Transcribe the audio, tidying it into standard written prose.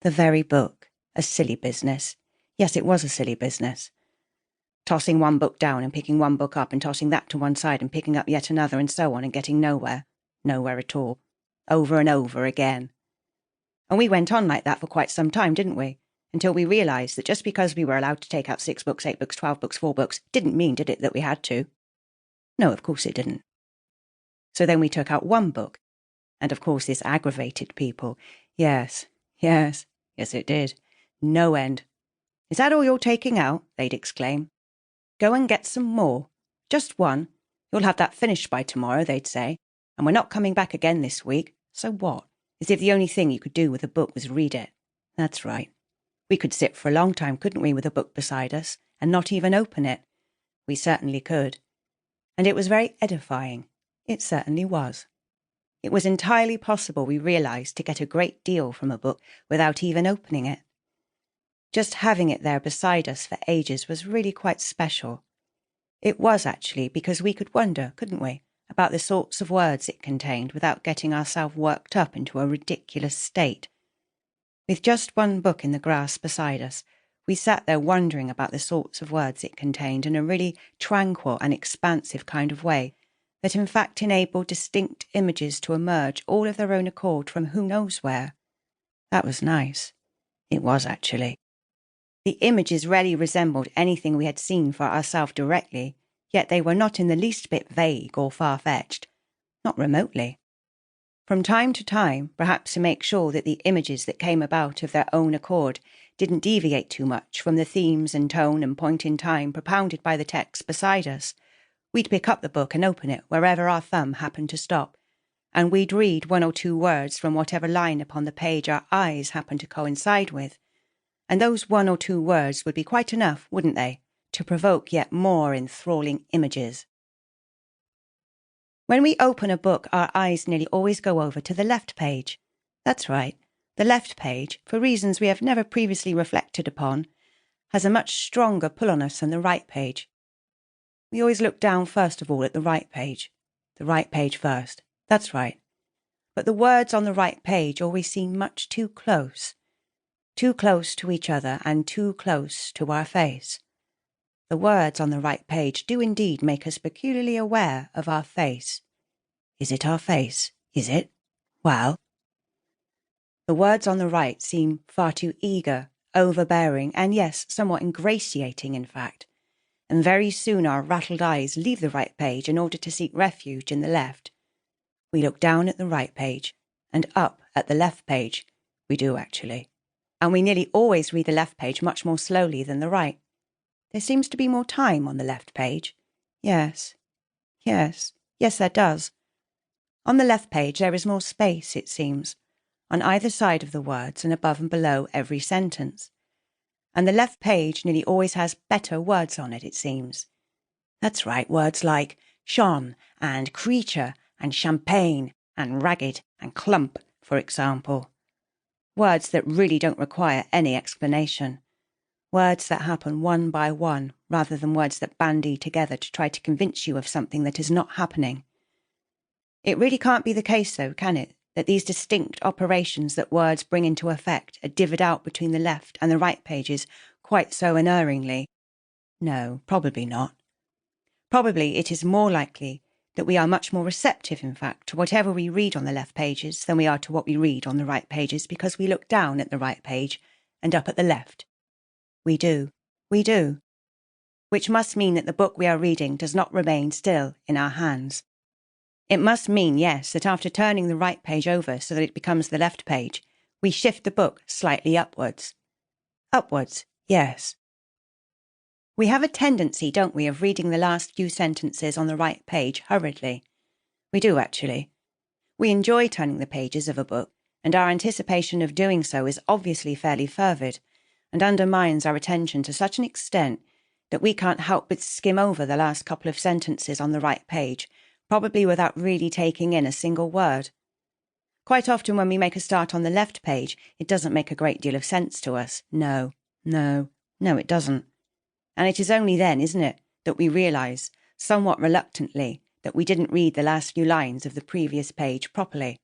The very book. A silly business. Yes, it was a silly business. Tossing one book down and picking one book up and tossing that to one side and picking up yet another and so on and getting nowhere. Nowhere at all. Over and over again. And we went on like that for quite some time, didn't we? Until we realised that just because we were allowed to take out 6 books, 8 books, 12 books, 4 books, didn't mean, did it, that we had to? No, of course it didn't. So then we took out 1 book. And of course this aggravated people. Yes, it did. No end. Is that all you're taking out? They'd exclaim. Go and get some more. Just 1. You'll have that finished by tomorrow, they'd say. And we're not coming back again this week. So what? As if the only thing you could do with a book was read it. That's right. We could sit for a long time, couldn't we, with a book beside us, and not even open it? We certainly could. And it was very edifying. It certainly was. It was entirely possible, we realised, to get a great deal from a book without even opening it. Just having it there beside us for ages was really quite special. It was, actually, because we could wonder, couldn't we, about the sorts of words it contained without getting ourselves worked up into a ridiculous state. With just 1 book in the grass beside us, we sat there wondering about the sorts of words it contained in a really tranquil and expansive kind of way that in fact enabled distinct images to emerge all of their own accord from who knows where. That was nice. It was, actually. The images rarely resembled anything we had seen for ourselves directly, yet they were not in the least bit vague or far-fetched. Not remotely. From time to time, perhaps to make sure that the images that came about of their own accord didn't deviate too much from the themes and tone and point in time propounded by the text beside us, we'd pick up the book and open it wherever our thumb happened to stop, and we'd read 1 or 2 words from whatever line upon the page our eyes happened to coincide with. And those 1 or 2 words would be quite enough, wouldn't they, to provoke yet more enthralling images. When we open a book, our eyes nearly always go over to the left page. That's right, the left page, for reasons we have never previously reflected upon, has a much stronger pull on us than the right page. We always look down first of all at the right page. The right page first. That's right. But the words on the right page always seem much too close. Too close to each other and too close to our face. The words on the right page do indeed make us peculiarly aware of our face. Is it our face? Is it? Well. The words on the right seem far too eager, overbearing, and yes, somewhat ingratiating in fact. And very soon our rattled eyes leave the right page in order to seek refuge in the left. We look down at the right page, and up at the left page. We do, actually. And we nearly always read the left page much more slowly than the right. There seems to be more time on the left page. Yes, there does. On the left page there is more space, it seems, on either side of the words and above and below every sentence. And the left page nearly always has better words on it seems. That's right, words like shone and creature and champagne and ragged and clump, for example. Words that really don't require any explanation. Words that happen one by one, rather than words that bandy together to try to convince you of something that is not happening. It really can't be the case, though, can it, that these distinct operations that words bring into effect are divvied out between the left and the right pages quite so unerringly? No, probably not. Probably it is more likely that we are much more receptive, in fact, to whatever we read on the left pages than we are to what we read on the right pages, because we look down at the right page and up at the left. We do. Which must mean that the book we are reading does not remain still in our hands. It must mean, yes, that after turning the right page over so that it becomes the left page, we shift the book slightly upwards. Upwards, yes. We have a tendency, don't we, of reading the last few sentences on the right page hurriedly. We do, actually. We enjoy turning the pages of a book, and our anticipation of doing so is obviously fairly fervid, and undermines our attention to such an extent that we can't help but skim over the last couple of sentences on the right page, probably without really taking in a single word. Quite often when we make a start on the left page, it doesn't make a great deal of sense to us. No, it doesn't. And it is only then, isn't it, that we realise, somewhat reluctantly, that we didn't read the last few lines of the previous page properly.